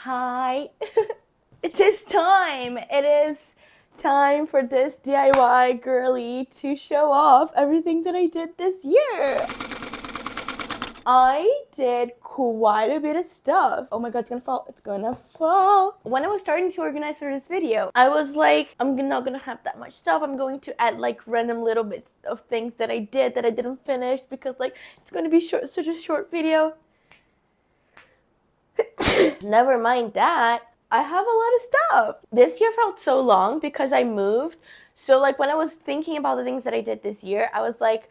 Hi, it is time. It is time for this DIY girly to show off everything that I did this year. I did quite a bit of stuff. Oh my god, it's gonna fall. It's gonna fall. When I was starting to organize for this video, I was like, I'm not gonna have that much stuff. I'm going to add like random little bits of things that I did that I didn't finish because like it's gonna be such a short video. Never mind that. I have a lot of stuff. This year felt so long because I moved. So like when I was thinking about the things that I did this year, I was like,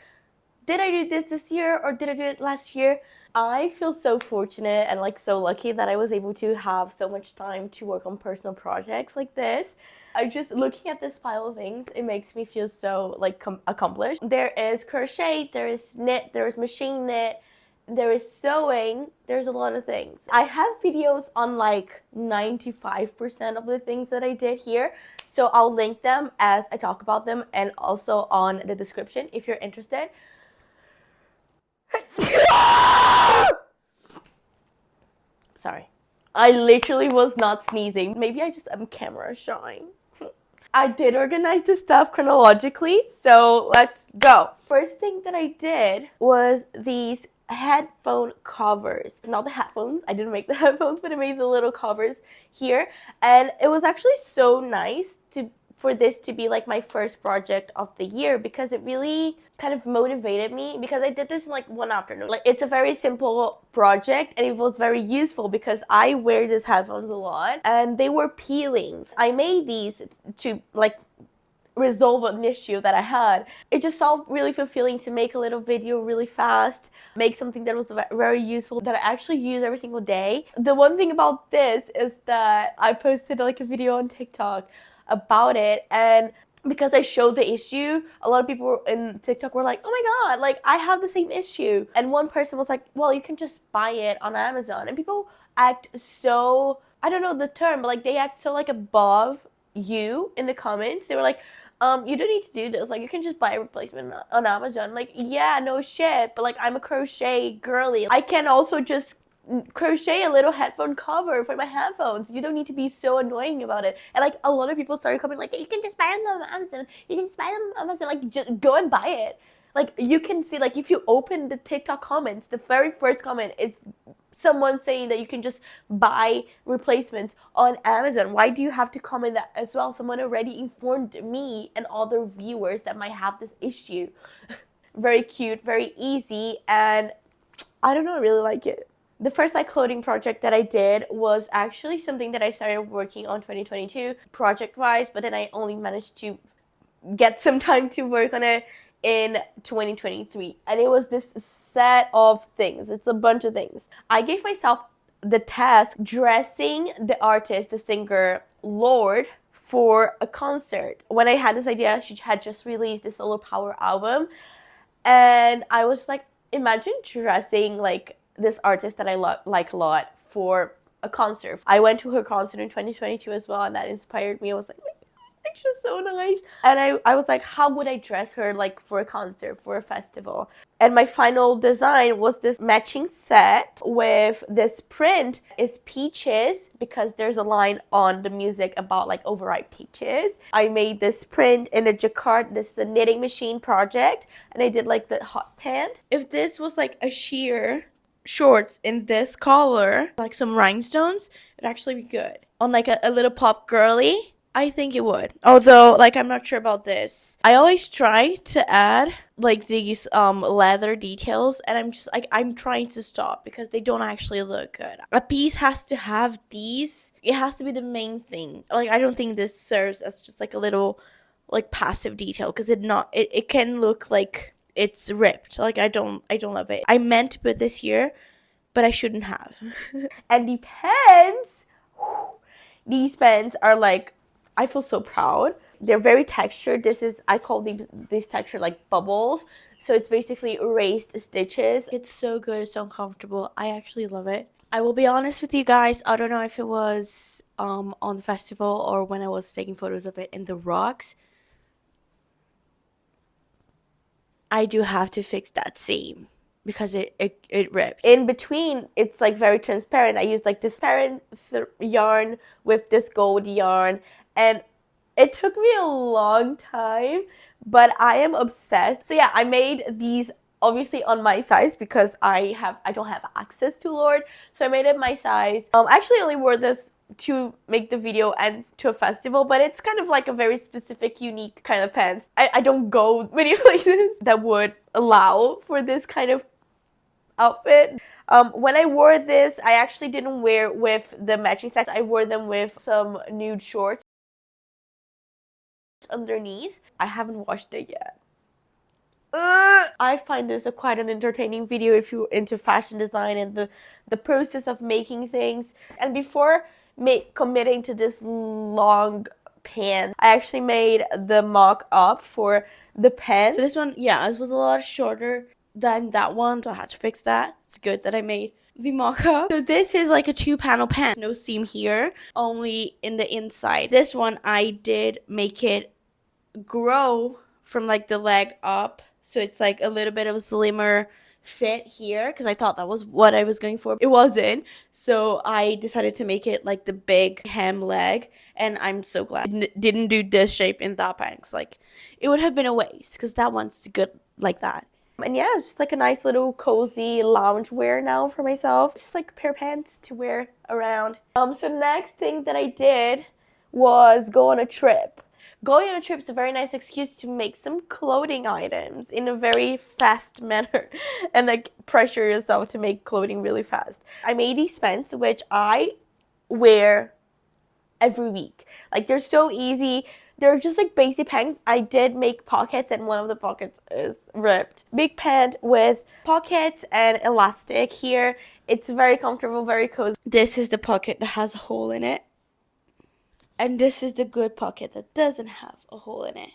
did I do this year or did I do it last year? I feel so fortunate and like so lucky that I was able to have so much time to work on personal projects like this. I just looking at this pile of things, it makes me feel so like accomplished. There is crochet, there is knit, there is machine knit, there is sewing, there's a lot of things. I have videos on like 95% of the things that I did here, so I'll link them as I talk about them and also on the description if you're interested. Sorry. I literally was not sneezing. Maybe I just am camera shy. I did organize the stuff chronologically, so let's go. First thing that I did was these headphone covers. Not the headphones, I didn't make the headphones, but I made the little covers here. And it was actually so nice for this to be like my first project of the year because it really kind of motivated me because I did this in like one afternoon. Like it's a very simple project and it was very useful because I wear these headphones a lot and they were peeling. I made these to like resolve an issue that I had. It just felt really fulfilling to make a little video really fast, make something that was very useful that I actually use every single day. The one thing about this is that I posted like a video on TikTok about it, and because I showed the issue, a lot of people in TikTok were like, oh my god, like I have the same issue. And one person was like, well, you can just buy it on Amazon. And people act so, I don't know the term, but like they act so like above you in the comments. They were like, you don't need to do this. Like, you can just buy a replacement on Amazon. Like, yeah, no shit. But like, I'm a crochet girly. I can also just crochet a little headphone cover for my headphones. You don't need to be so annoying about it. And like, a lot of people started coming like, you can just buy them on Amazon. You can just buy them on Amazon. Like, just go and buy it. Like, you can see, like, if you open the TikTok comments, the very first comment is someone saying that you can just buy replacements on Amazon. Why do you have to comment that as well? Someone already informed me and other viewers that might have this issue. Very cute, very easy, and I don't know, I really like it. The first like clothing project that I did was actually something that I started working on 2022 project-wise, but then I only managed to get some time to work on it in 2023, and it was this set of things. It's a bunch of things. I gave myself the task dressing the artist, the singer Lorde, for a concert. When I had this idea, she had just released the Solar Power album, and I was like, imagine dressing like this artist that I like a lot for a concert. I went to her concert in 2022 as well, and that inspired me. I was like, she's so nice. And I was like, how would I dress her like for a concert, for a festival? And my final design was this matching set with this print is peaches because there's a line on the music about like overripe peaches. I made this print in a jacquard. This is a knitting machine project, and I did like the hot pant. If this was like a sheer shorts in this color, like some rhinestones, it'd actually be good on like a little pop girly. I think it would. Although, like, I'm not sure about this. I always try to add, like, these leather details, and I'm just, like, I'm trying to stop because they don't actually look good. A piece has to have these. It has to be the main thing. Like, I don't think this serves as just, like, a little, like, passive detail because it can look like it's ripped. Like, I don't love it. I meant to put this here, but I shouldn't have. And the pens, these pens are, like, I feel so proud. They're very textured. I call these texture like bubbles. So it's basically erased stitches. It's so good, it's so comfortable. I actually love it. I will be honest with you guys, I don't know if it was on the festival or when I was taking photos of it in the rocks. I do have to fix that seam. because it ripped. In between, it's like very transparent. I used like this transparent yarn with this gold yarn, and it took me a long time, but I am obsessed. So yeah, I made these obviously on my size because I don't have access to Lorde, so I made it my size. I actually only wore this to make the video and to a festival, but it's kind of like a very specific, unique kind of pants. I don't go many places that would allow for this kind of outfit. When I wore this, I actually didn't wear with the matching sets. I wore them with some nude shorts underneath. I haven't watched it yet. I find this quite an entertaining video if you're into fashion design and the process of making things. And before committing to this long pant, I actually made the mock-up for the pants. So this one, yeah, this was a lot shorter than that one, so I had to fix that. It's good that I made the mock-up. So this is like a 2-panel pant. No seam here, only in the inside. This one, I did make it grow from like the leg up, so it's like a little bit of a slimmer fit here because I thought that was what I was going for. It wasn't, so I decided to make it like the big hem leg, and I'm so glad I didn't do this shape in that pants. Like it would have been a waste because that one's good like that. And yeah, it's just like a nice little cozy lounge wear now for myself. Just like a pair of pants to wear around. So next thing that I did was go on a trip. Going on a trip is a very nice excuse to make some clothing items in a very fast manner and like pressure yourself to make clothing really fast. I made these pants, which I wear every week. Like they're so easy. They're just like basic pants. I did make pockets and one of the pockets is ripped. Big pant with pockets and elastic here. It's very comfortable, very cozy. This is the pocket that has a hole in it. And this is the good pocket that doesn't have a hole in it.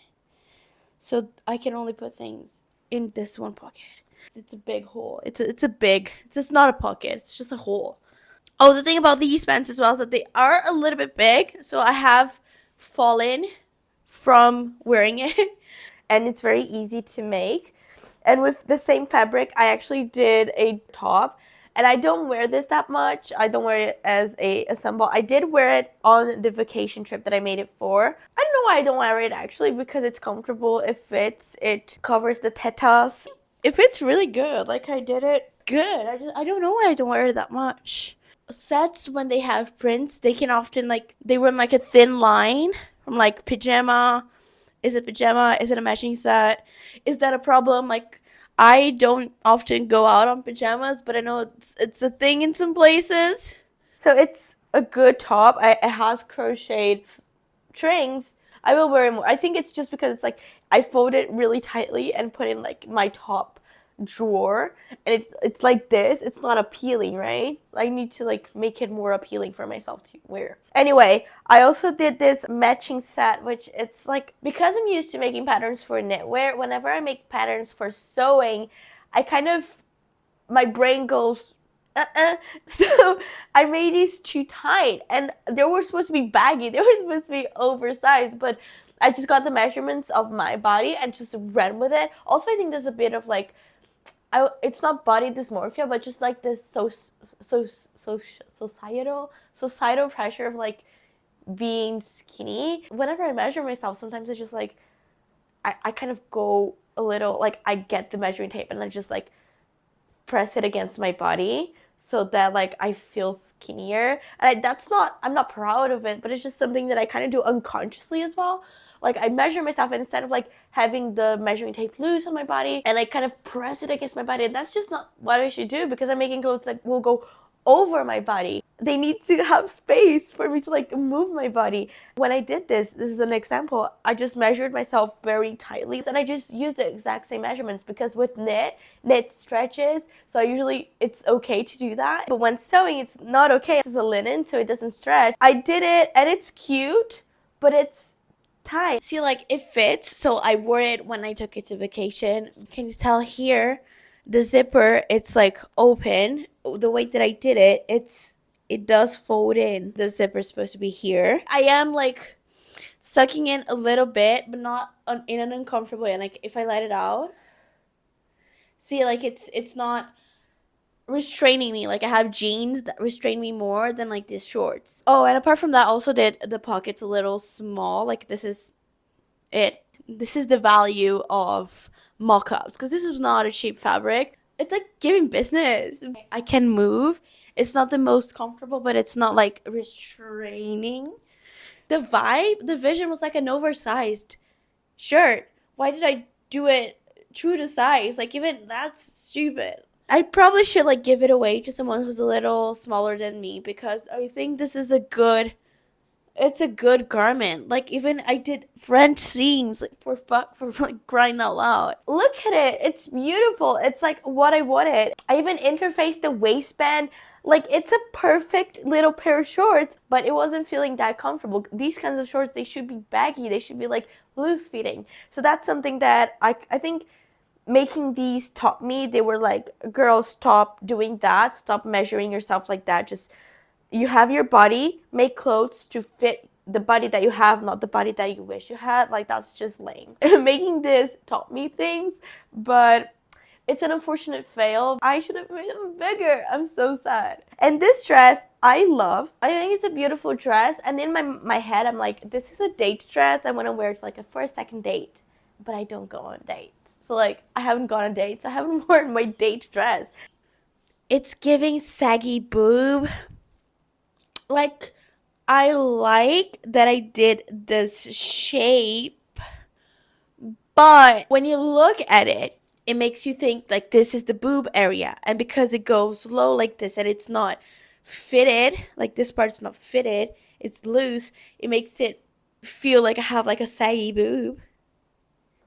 So I can only put things in this one pocket. It's a big hole. It's just not a pocket. It's just a hole. Oh, the thing about these pants as well is that they are a little bit big. So I have fallen from wearing it. And it's very easy to make. And with the same fabric, I actually did a top. And I don't wear this that much. I don't wear it as a symbol. I did wear it on the vacation trip that I made it for. I don't know why I don't wear it actually, because it's comfortable. It fits. It covers the tetas. It fits really good. Like I did it good. I don't know why I don't wear it that much. Sets, when they have prints, they can often they run like a thin line from like pajama. Is it pajama? Is it a matching set? Is that a problem? Like I don't often go out on pajamas, but I know it's a thing in some places. So it's a good top. It has crocheted strings. I will wear it more. I think it's just because it's like I fold it really tightly and put in like my top drawer, and it's like this. It's not appealing, right? I need to like make it more appealing for myself to wear. Anyway, I also did this matching set, which it's like, because I'm used to making patterns for knitwear, whenever I make patterns for sewing, I kind of, my brain goes so I made these too tight, and they were supposed to be baggy. They were supposed to be oversized, but I just got the measurements of my body and just ran with it. Also, I think there's a bit of like, it's not body dysmorphia, but just like this societal pressure of like being skinny. Whenever I measure myself, sometimes it's just like I kind of go a little, like I get the measuring tape and I just like press it against my body so that like I feel skinnier. And I'm not proud of it, but it's just something that I kind of do unconsciously as well. Like I measure myself, and instead of like having the measuring tape loose on my body and I kind of press it against my body, and that's just not what I should do, because I'm making clothes that will go over my body. They need to have space for me to like move my body. When I did this is an example, I just measured myself very tightly, and I just used the exact same measurements, because with knit stretches, so usually it's okay to do that, but when sewing it's not okay. This is a linen, so it doesn't stretch. I did it and it's cute, but it's tight. See, like it fits, so I wore it when I took it to vacation. Can you tell here? The zipper, it's like open. The way that I did it, it does fold in. The zipper is supposed to be here. I am like sucking in a little bit, but not in an uncomfortable way. And like if I let it out, See, like it's not restraining me. Like I have jeans that restrain me more than like these shorts. Oh, and apart from that, also did the pockets a little small. Like this is it. This is the value of mock-ups because this is not a cheap fabric. It's like giving business. I can move. It's not the most comfortable, but it's not like restraining. The vibe, the vision was like an oversized shirt. Why did I do it true to size? Like even that's stupid. I probably should like give it away to someone who's a little smaller than me because I think this is a good, it's a good garment. Like even I did French seams like for like crying out loud. Look at it. It's beautiful. It's like what I wanted. I even interfaced the waistband. Like it's a perfect little pair of shorts, but it wasn't feeling that comfortable. These kinds of shorts, they should be baggy. They should be like loose fitting. So that's something that I think making these taught me. They were like, girls, stop doing that. Stop measuring yourself like that. Just you have your body, make clothes to fit the body that you have, not the body that you wish you had. Like that's just lame. Making this taught me things, but it's an unfortunate fail. I should have made them bigger. I'm so sad. And this dress I love. I think it's a beautiful dress, and in my head I'm like, this is a date dress I want to wear to like a first second date, but I don't go on dates. So like I haven't gone on dates, so I haven't worn my date dress. It's giving saggy boob. Like I like that I did this shape, but when you look at it, it makes you think like this is the boob area, and because it goes low like this and it's not fitted, like this part's not fitted, it's loose, it makes it feel like I have like a saggy boob.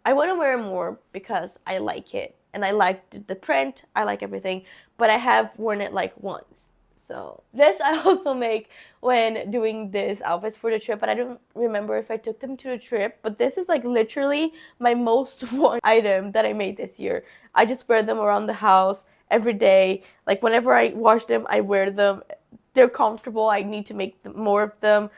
I want to wear more because I like it and I like the print. I like everything, but I have worn it like once. So this I also make when doing this outfits for the trip, but I don't remember if I took them to the trip. But this is like literally my most worn item that I made this year. I just wear them around the house every day. Like whenever I wash them, I wear them. They're comfortable. I need to make more of them.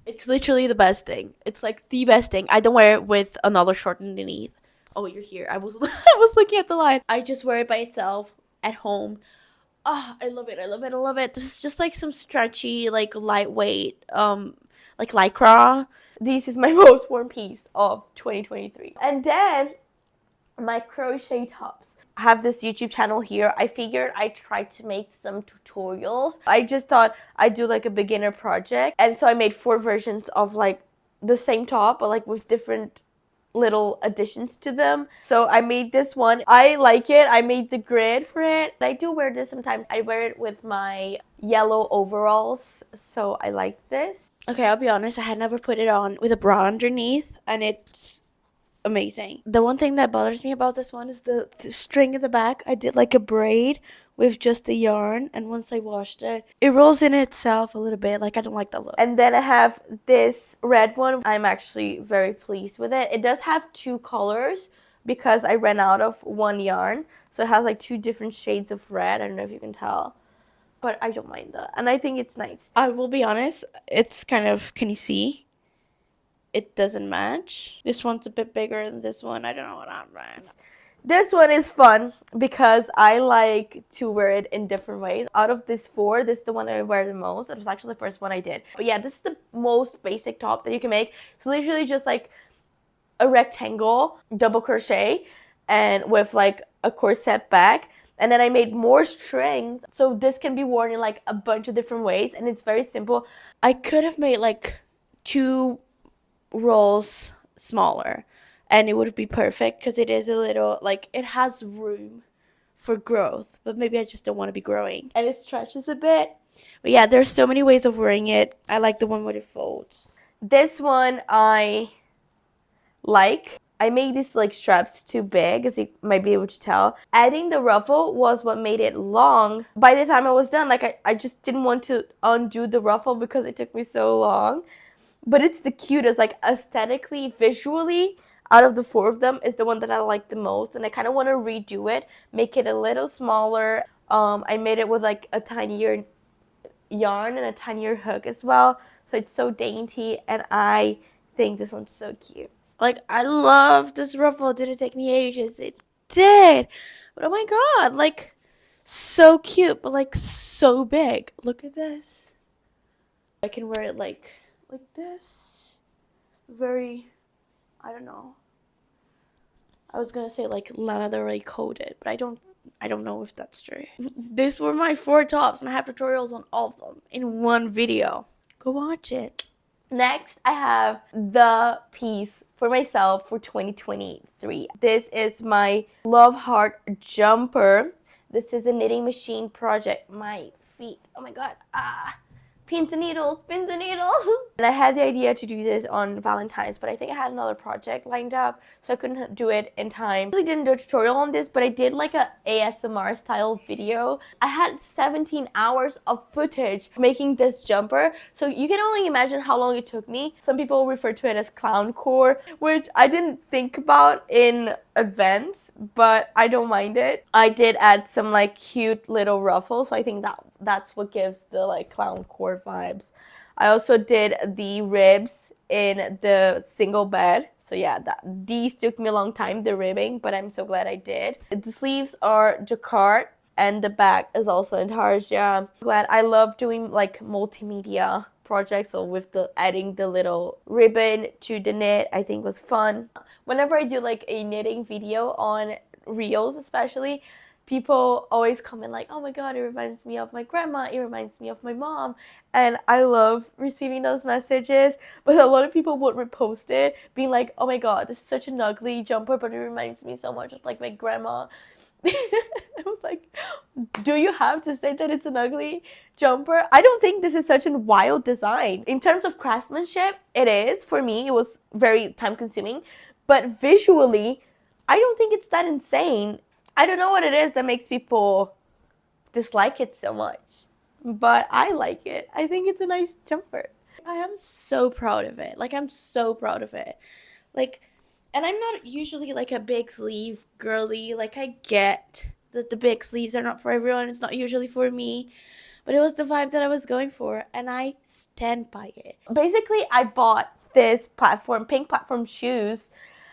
It's literally the best thing. It's like the best thing. I don't wear it with another short underneath. Oh, you're here. I was I was looking at the line. I just wear it by itself at home. Oh, I love it. I love it. I love it. This is just like some stretchy, like lightweight, like lycra. This is my most worn piece of 2023. And then my crochet tops. I have this YouTube channel here. I figured I tried to make some tutorials. I just thought I'd do like a beginner project. And so I made 4 versions of like the same top, but like with different little additions to them. So I made this one. I like it. I made the grid for it. I do wear this sometimes. I wear it with my yellow overalls. So I like this. Okay, I'll be honest. I had never put it on with a bra underneath, and it's amazing. The one thing that bothers me about this one is the string in the back. I did like a braid with just the yarn, and once I washed it, it rolls in itself a little bit. Like I don't like that look. And then I have this red one. I'm actually very pleased with it. It does have 2 colors because I ran out of one yarn. So it has like 2 different shades of red. I don't know if you can tell, but I don't mind that. And I think it's nice. I will be honest, it's kind of, can you see? It doesn't match. This one's a bit bigger than this one. I don't know what I'm wearing. This one is fun because I like to wear it in different ways. Out of these 4, this is the one I wear the most. It was actually the first one I did. But yeah, this is the most basic top that you can make. It's literally just like a rectangle, double crochet, and with like a corset back. And then I made more strings. So this can be worn in like a bunch of different ways. And it's very simple. I could have made like 2 rolls smaller, and it would be perfect because it is a little like it has room for growth, but maybe I just don't want to be growing, and it stretches a bit. But yeah, there's so many ways of wearing it. I like the one where it folds. This one I like. I made these like straps too big, as you might be able to tell. Adding the ruffle was what made it long. By the time I was done, like I just didn't want to undo the ruffle because it took me so long. But it's the cutest, like aesthetically, visually, out of the 4 of them is the one that I like the most. And I kind of want to redo it, make it a little smaller. I made it with like a tinier yarn and a tinier hook as well. So it's so dainty, and I think this one's so cute. Like I love this ruffle. It didn't take me ages. It did. But oh my god, like so cute, but like so big. Look at this. I can wear it like this. Very, I don't know. I was gonna say like leathery coated, but I don't know if that's true. These were my 4 tops, and I have tutorials on all of them in one video. Go watch it. Next, I have the piece for myself for 2023. This is my Love Heart jumper. This is a knitting machine project. My feet, oh my god, pins and needles, pins and needles. And I had the idea to do this on Valentine's, but I think I had another project lined up, so I couldn't do it in time. I really didn't do a tutorial on this, but I did like a ASMR style video. I had 17 hours of footage making this jumper, so you can only imagine how long it took me. Some people refer to it as clown core, which I didn't think about in advance, but I don't mind it. I did add some like cute little ruffles, so I think that's what gives the like clown core vibes. I also did the ribs in the single bed, so yeah, these took me a long time, the ribbing, but I'm so glad I did. The sleeves are jacquard and the back is also in tarsia. Glad. I love doing like multimedia projects, so with the adding the little ribbon to the knit, I think was fun. Whenever I do like a knitting video on reels especially, people always comment like, oh my god, it reminds me of my grandma, it reminds me of my mom, and I love receiving those messages. But a lot of people would repost it being like, oh my god, this is such an ugly jumper, but it reminds me so much of like my grandma. I was like, do you have to say that it's an ugly jumper? I don't think this is such a wild design. In terms of craftsmanship, it is. For me, it was very time consuming, but visually, I don't think it's that insane. I don't know what it is that makes people dislike it so much, but I like it. I think it's a nice jumper. I am so proud of it. Like, I'm so proud of it. Like, and I'm not usually like a big sleeve girly. Like, I get that the big sleeves are not for everyone. It's not usually for me. But it was the vibe that I was going for, and I stand by it. Basically, I bought this pink platform shoes,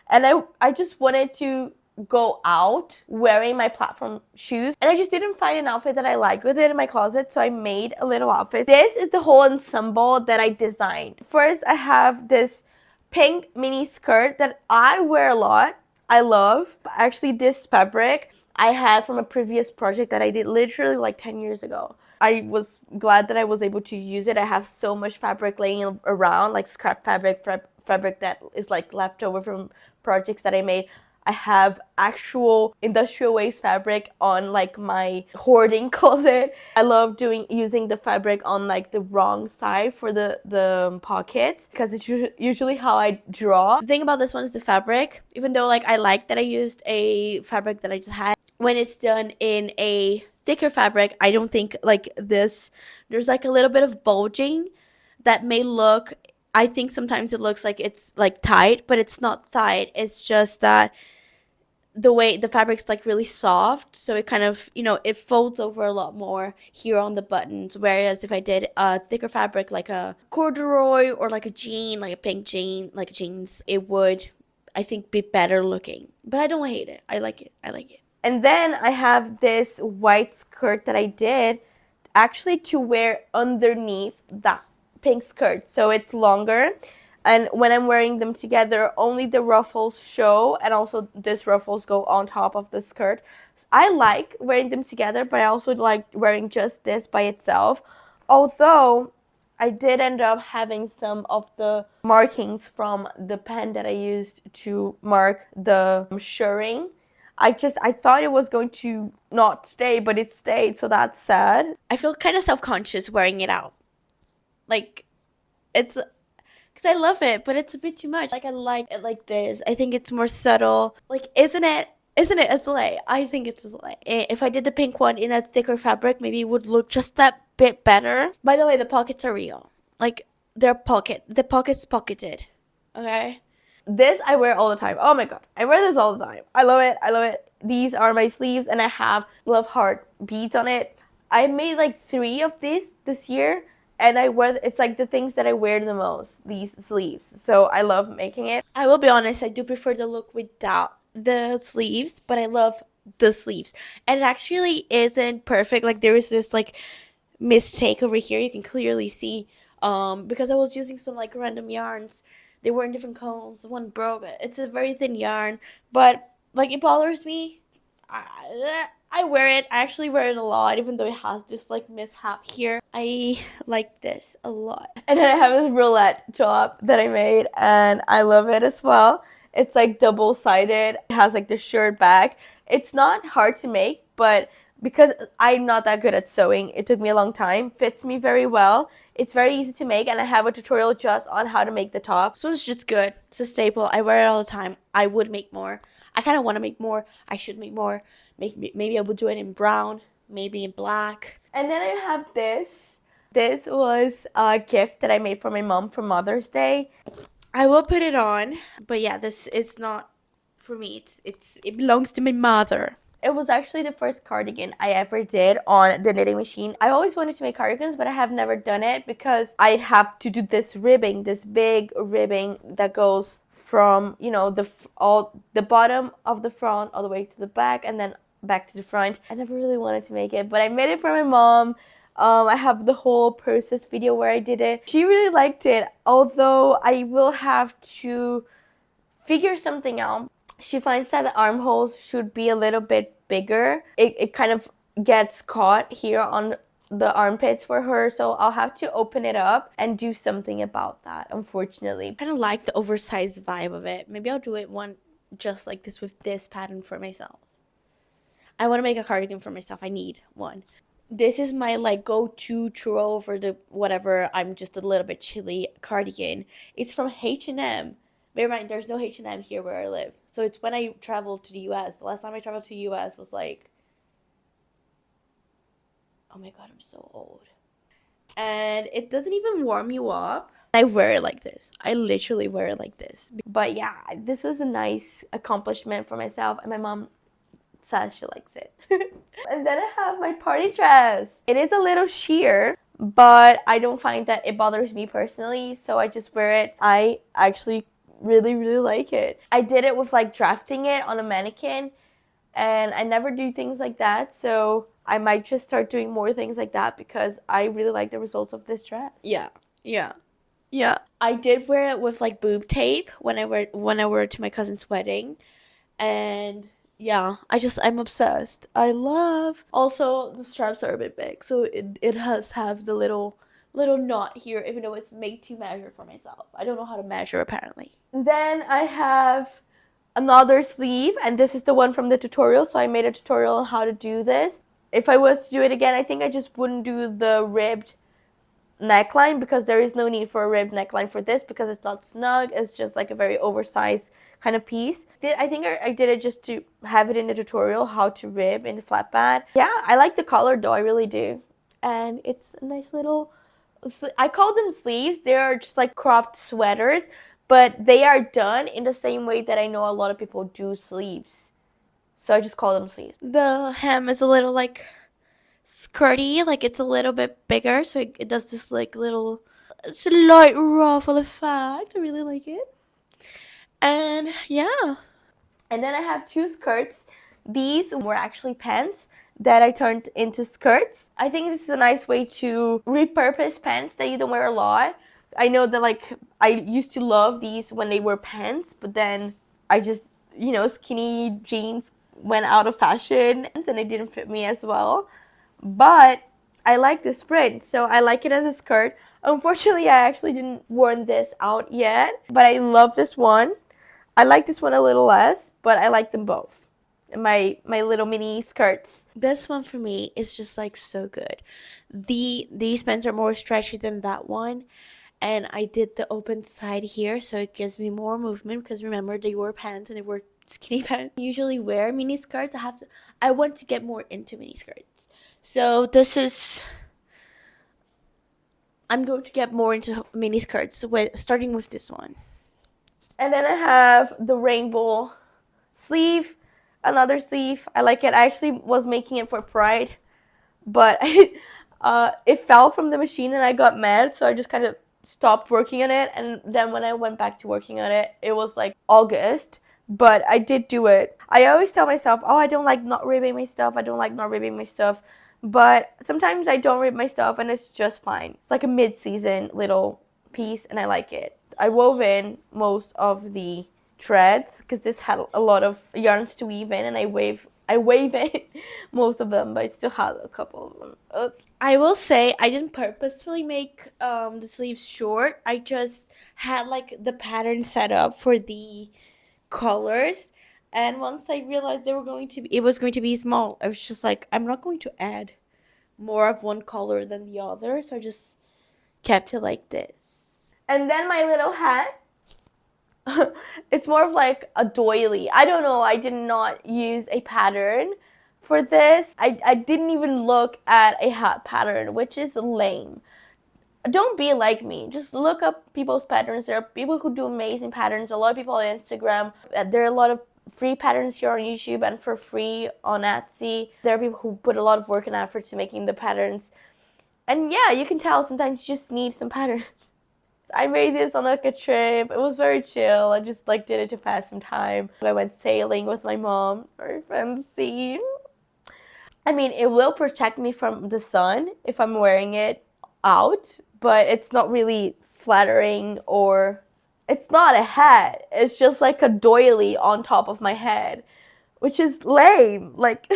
and I just wanted to go out wearing my platform shoes, and I just didn't find an outfit that I liked with it in my closet, so I made a little outfit. This is the whole ensemble that I designed. First, I have this pink mini skirt that I wear a lot. I love. Actually, this fabric I had from a previous project that I did literally like 10 years ago. I was glad that I was able to use it. I have so much fabric laying around, like scrap fabric, fabric that is like left over from projects that I made. I have actual industrial waste fabric on like my hoarding closet. I love using the fabric on like the wrong side for the pockets, because it's usually how I draw. The thing about this one is the fabric. Even though like I like that I used a fabric that I just had, when it's done in a thicker fabric, I don't think like this, there's like a little bit of bulging that may look, I think sometimes it looks like it's like tight, but it's not tight. It's just that the way the fabric's like really soft, so it kind of, you know, it folds over a lot more here on the buttons, whereas if I did a thicker fabric like a corduroy or like a jean, like a pink jean, like jeans, it would, I think, be better looking. But I don't hate it. I like it. And then I have this white skirt that I did actually to wear underneath that pink skirt, so it's longer. And when I'm wearing them together, only the ruffles show, and also this ruffles go on top of the skirt. So I like wearing them together, but I also like wearing just this by itself. Although I did end up having some of the markings from the pen that I used to mark the shirring. I thought it was going to not stay, but it stayed, so that's sad. I feel kind of self-conscious wearing it out. Like, it's, because I love it, but it's a bit too much. Like, I like it like this. I think it's more subtle. Like, isn't it a slay? I think it's a slay. If I did the pink one in a thicker fabric, maybe it would look just that bit better. By the way, the pockets are real. Like, the pocket's pocketed. Okay? This I wear all the time. Oh my god, I wear this all the time. I love it. These are my sleeves, and I have love heart beads on it. I made like 3 of these this year, and it's like the things that I wear the most, these sleeves. So I love making it. I will be honest, I do prefer the look without the sleeves, but I love the sleeves. And it actually isn't perfect. Like there is this like mistake over here, you can clearly see, because I was using some like random yarns. They were in different cones, one broke. It's a very thin yarn, but like it bothers me. I wear it. I actually wear it a lot, even though it has this like mishap here. I like this a lot. And then I have this roulette top that I made, and I love it as well. It's like double-sided. It has like the shirt back. It's not hard to make, but because I'm not that good at sewing, it took me a long time. Fits me very well. It's very easy to make, and I have a tutorial just on how to make the top. So it's just good. It's a staple. I wear it all the time. I would make more. I kind of want to make more. I should make more. Maybe I would do it in brown, maybe in black. And then I have this. This was a gift that I made for my mom for Mother's Day. I will put it on, but yeah, this is not for me. It belongs to my mother. It was actually the first cardigan I ever did on the knitting machine. I always wanted to make cardigans, but I have never done it because I'd have to do this ribbing, this big ribbing that goes from, you know, the bottom of the front all the way to the back and then back to the front. I never really wanted to make it, but I made it for my mom. I have the whole process video where I did it. She really liked it, although I will have to figure something out. She finds that the armholes should be a little bit bigger. It kind of gets caught here on the armpits for her, so I'll have to open it up and do something about that, unfortunately. I kind of like the oversized vibe of it. Maybe I'll do it one just like this with this pattern for myself. I want to make a cardigan for myself. I need one. This is my like go-to throw for the whatever I'm just a little bit chilly cardigan. It's from H&M. Bear in mind, there's no H&M here where I live. So it's when I traveled to the US. The last time I traveled to the US was like, oh my god, I'm so old. And it doesn't even warm you up. I wear it like this. I literally wear it like this. But yeah, this is a nice accomplishment for myself, and my mom says she likes it. And then I have my party dress. It is a little sheer, but I don't find that it bothers me personally, so I just wear it. I actually really like it. I did it with like drafting it on a mannequin, and I never do things like that, so I might just start doing more things like that because I really like the results of this dress. Yeah. I did wear it with like boob tape when I wore it to my cousin's wedding, and yeah, I'm obsessed. I love. Also, the straps are a bit big, so it has have the little knot here, even though it's made to measure for myself. I don't know how to measure apparently. Then I have another sleeve, and this is the one from the tutorial, so I made a tutorial on how to do this. If I was to do it again, I think I just wouldn't do the ribbed neckline because there is no need for a ribbed neckline for this because it's not snug. It's just like a very oversized kind of piece. I think I did it just to have it in the tutorial how to rib in the flat pad. Yeah, I like the color though, I really do. And it's a nice little, I call them sleeves. They are just like cropped sweaters, but they are done in the same way that I know a lot of people do sleeves. So I just call them sleeves. The hem is a little like skirty, like it's a little bit bigger, so it does this like little slight ruffle effect. I really like it. And yeah. And then I have two skirts. These were actually pants that I turned into skirts. I think this is a nice way to repurpose pants that you don't wear a lot. I know that like I used to love these when they were pants, but then I just, you know, skinny jeans went out of fashion and it didn't fit me as well. But I like this print, so I like it as a skirt. Unfortunately, I actually didn't worn this out yet, but I love this one. I like this one a little less, but I like them both. My little mini skirts. This one for me is just like so good. These pants are more stretchy than that one, and I did the open side here, so it gives me more movement because remember they were pants and they were skinny pants. I usually wear mini skirts. I want to get more into mini skirts. So I'm going to get more into mini skirts starting with this one. And then I have the rainbow sleeve, another sleeve. I like it. I actually was making it for Pride, but it fell from the machine and I got mad, so I just kind of stopped working on it. And then when I went back to working on it, it was like August. but I did do it. I always tell myself, oh, I don't like not ribbing my stuff. I don't like not ribbing my stuff. But sometimes I don't rib my stuff and it's just fine. It's like a mid-season little piece and I like it. I wove in most of the threads because this had a lot of yarns to weave in and I wave in most of them, but I still had a couple of them. I will say I didn't purposefully make the sleeves short. I just had like the pattern set up for the colors, and once I realized it was going to be small, I was just like, I'm not going to add more of one color than the other, so I just kept it like this. And then my little hat, it's more of like a doily. I don't know, I did not use a pattern for this. I didn't even look at a hat pattern, which is lame. Don't be like me. Just look up people's patterns. There are people who do amazing patterns. A lot of people on Instagram. There are a lot of free patterns here on YouTube and for free on Etsy. There are people who put a lot of work and effort to making the patterns. And yeah, you can tell sometimes you just need some patterns. I made this on like a trip. It was very chill. I just like did it to pass some time. I went sailing with my mom. Very fancy. I mean, it will protect me from the sun if I'm wearing it out, but it's not really flattering, or it's not a hat. It's just like a doily on top of my head, which is lame. Like,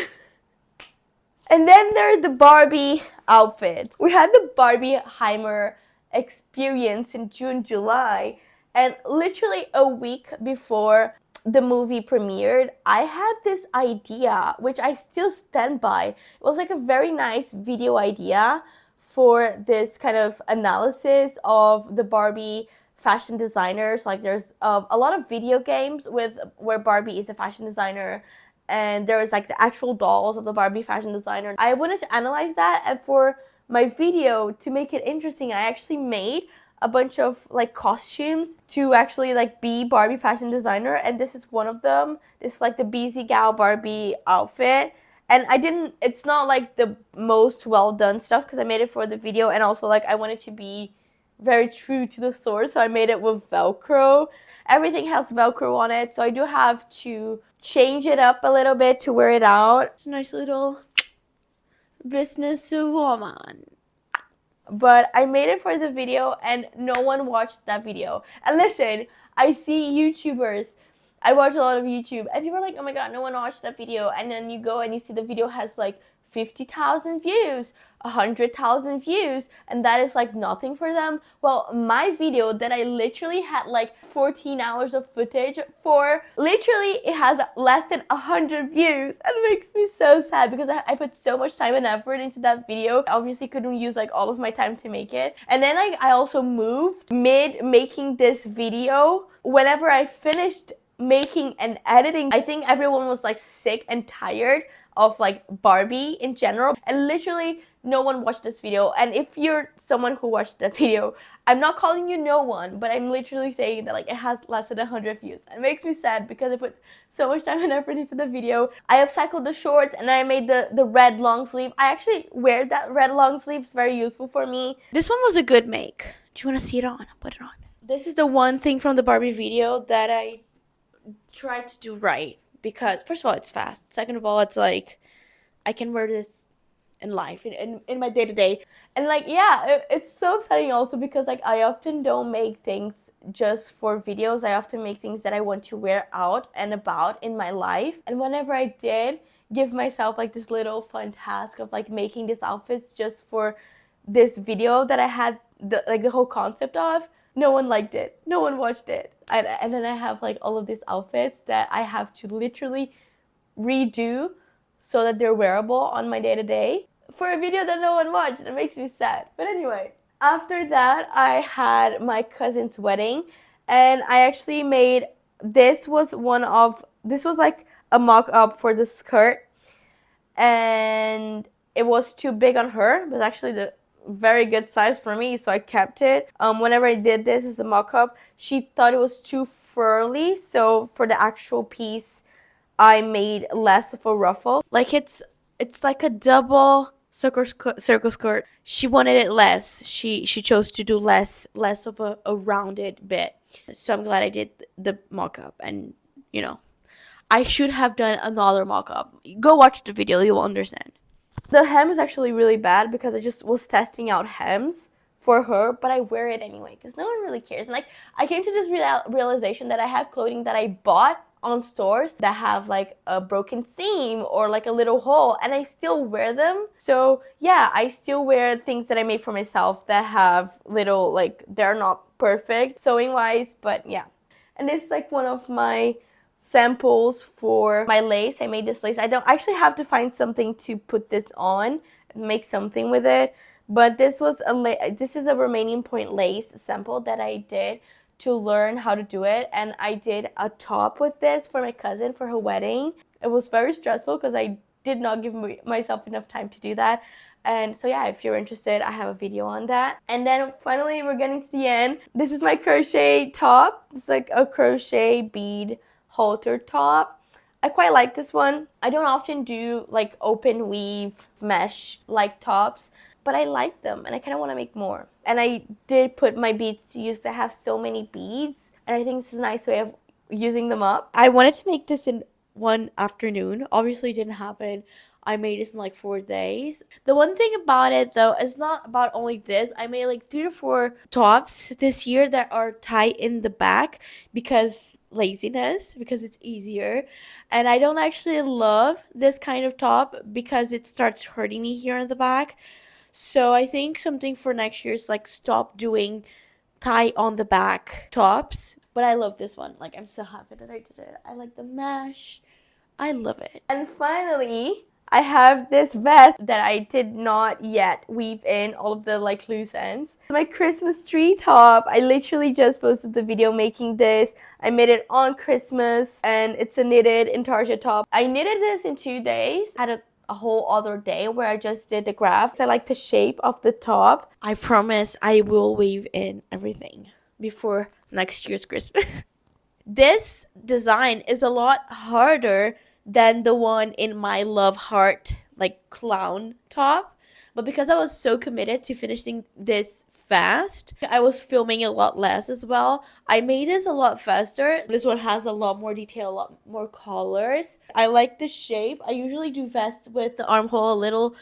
and then there's the Barbie outfit. We had the Barbie Heimer experience in June, July, and literally a week before the movie premiered, I had this idea, which I still stand by. It was like a very nice video idea for this kind of analysis of the Barbie fashion designers. Like there's a lot of video games where Barbie is a fashion designer, and there was like the actual dolls of the Barbie fashion designer. I wanted to analyze that, and for my video, to make it interesting, I actually made a bunch of like costumes to actually like be Barbie fashion designer, and this is one of them. This is like the Busy Gal Barbie outfit, and it's not like the most well done stuff because I made it for the video, and also like I wanted to be very true to the source, so I made it with Velcro. Everything has Velcro on it, so I do have to change it up a little bit to wear it out. It's a nice little businesswoman. But I made it for the video and no one watched that video. And listen, I see YouTubers. I watch a lot of YouTube and people are like, oh my god, no one watched that video. And then you go and you see the video has like 50,000 views, 100,000 views, and that is like nothing for them. Well, my video that I literally had like 14 hours of footage for, literally it has less than 100 views, and it makes me so sad because I put so much time and effort into that video. Obviously couldn't use like all of my time to make it. And then like I also moved mid making this video. Whenever I finished making and editing, I think everyone was like sick and tired of like Barbie in general, and literally no one watched this video. And if you're someone who watched the video, I'm not calling you no one, but I'm literally saying that like it has less than 100 views. It makes me sad because I put so much time and effort into the video. I upcycled the shorts and I made the red long sleeve. I actually wear that red long sleeve. It's very useful for me. This one was a good make. Do you want to see it on? I'll put it on. This is the one thing from the Barbie video that I tried to do right. Because first of all, it's fast. Second of all, it's like I can wear this in life, in my day-to-day. And like, yeah, it's so exciting also because like I often don't make things just for videos. I often make things that I want to wear out and about in my life. And whenever I did give myself like this little fun task of like making these outfits just for this video that I had the whole concept of, no one liked it. No one watched it. And then I have like all of these outfits that I have to literally redo so that they're wearable on my day-to-day for a video that no one watched. It makes me sad. But anyway, after that, I had my cousin's wedding, and I actually made, this was like a mock-up for the skirt, and it was too big on her. It was actually the very good size for me, so I kept it. Whenever I did this as a mock-up, she thought it was too furly, so for the actual piece I made less of a ruffle. Like it's like a double circle skirt. She wanted it less. She chose to do less of a rounded bit. So I'm glad I did the mock-up, and you know, I should have done another mock-up. Go watch the video, you'll understand. The hem is actually really bad because I just was testing out hems for her, but I wear it anyway because no one really cares. And like, I came to this realization that I have clothing that I bought on stores that have like a broken seam or like a little hole, and I still wear them. So yeah, I still wear things that I made for myself that have little, like, they're not perfect sewing wise, but yeah. And this is like one of my samples for my lace. I made this lace. I don't actually have to find something to put this on, make something with it, but this was this is a Romanian point lace sample that I did to learn how to do it, and I did a top with this for my cousin for her wedding. It was very stressful because I did not give myself enough time to do that. And so yeah, if you're interested, I have a video on that. And then finally we're getting to the end. This is my crochet top. It's like a crochet bead halter top. I quite like this one. I don't often do like open weave mesh like tops, but I like them and I kind of want to make more. And I did put my beads to use. I have so many beads, and I think this is a nice way of using them up. I wanted to make this in one afternoon. Obviously, it didn't happen. I made this in like 4 days. The one thing about it though, it's not about only this. I made like 3 to 4 tops this year that are tied in the back because laziness, because it's easier. And I don't actually love this kind of top because it starts hurting me here in the back. So I think something for next year is like stop doing tie on the back tops. But I love this one. Like, I'm so happy that I did it. I like the mesh. I love it. And finally, I have this vest that I did not yet weave in all of the like loose ends. My Christmas tree top. I literally just posted the video making this. I made it on Christmas, and it's a knitted intarsia top. I knitted this in 2 days. I had a whole other day where I just did the grafts. I like the shape of the top. I promise I will weave in everything before next year's Christmas. This design is a lot harder than the one in my love heart like clown top, but because I was so committed to finishing this fast, I was filming a lot less as well. I made this a lot faster. This one has a lot more detail, a lot more colors. I like the shape. I usually do vests with the armhole a little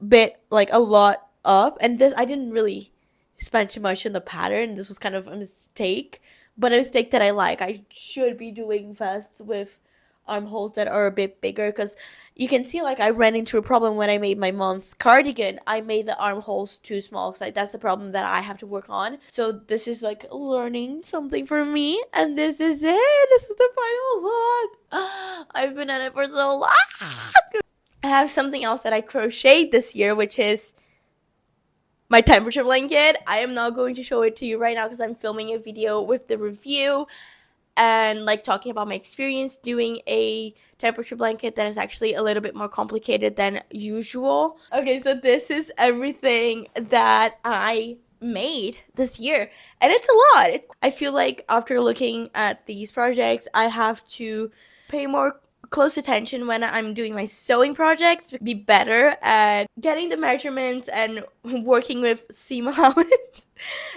bit, like a lot up, and this I didn't really spend too much on the pattern. This was kind of a mistake, but a mistake that I like. I should be doing vests with armholes that are a bit bigger, because you can see like I ran into a problem when I made my mom's cardigan. I made the armholes too small, because like, that's the problem that I have to work on. So this is like learning something for me, and this is it. This is the final look. I've been at it for so long. I have something else that I crocheted this year, which is my temperature blanket. I am not going to show it to you right now because I'm filming a video with the review and like talking about my experience doing a temperature blanket that is actually a little bit more complicated than usual. Okay, so this is everything that I made this year, and it's a lot. I feel like after looking at these projects, I have to pay more close attention when I'm doing my sewing projects, be better at getting the measurements and working with seam allowance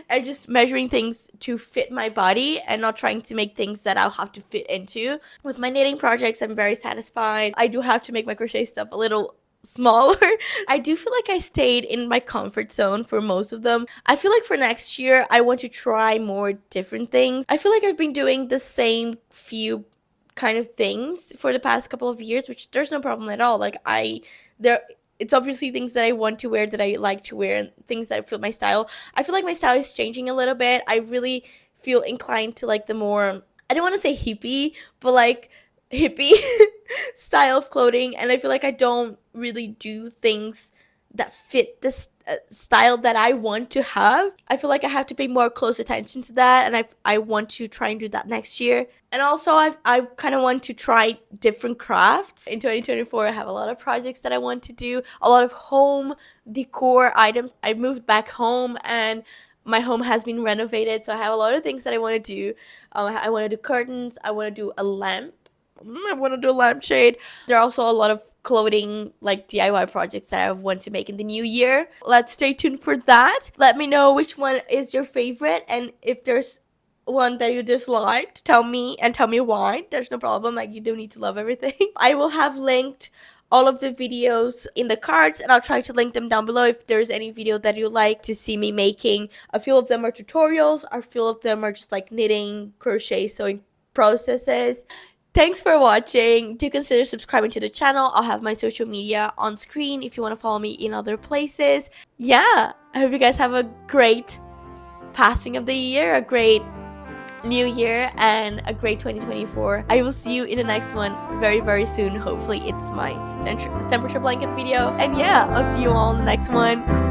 and just measuring things to fit my body and not trying to make things that I'll have to fit into. With my knitting projects, I'm very satisfied. I do have to make my crochet stuff a little smaller. I do feel like I stayed in my comfort zone for most of them. I feel like for next year, I want to try more different things. I feel like I've been doing the same few kind of things for the past couple of years, which there's no problem at all. Like it's obviously things that I want to wear, that I like to wear, and things that fit my style. I feel like my style is changing a little bit. I really feel inclined to like the more, I don't want to say hippie, but like hippie style of clothing, and I feel like I don't really do things that fit this style that I want to have. I feel like I have to pay more close attention to that, and I want to try and do that next year. And also I kind of want to try different crafts. In 2024, I have a lot of projects that I want to do, a lot of home decor items. I moved back home and my home has been renovated, so I have a lot of things that I want to do. I want to do curtains, I want to do a lamp, I want to do a lampshade. There are also a lot of clothing like DIY projects that I want to make in the new year. Let's stay tuned for that. Let me know which one is your favorite, and if there's one that you disliked, tell me why. There's no problem. Like, you don't need to love everything. I will have linked all of the videos in the cards, and I'll try to link them down below if there's any video that you like to see me making. A few of them are tutorials, a few of them are just like knitting, crochet, sewing processes. Thanks for watching. Do consider subscribing to the channel. I'll have my social media on screen if you want to follow me in other places. Yeah, I hope you guys have a great passing of the year, a great new year, and a great 2024. I will see you in the next one very, very soon. Hopefully it's my temperature blanket video. And yeah, I'll see you all in the next one.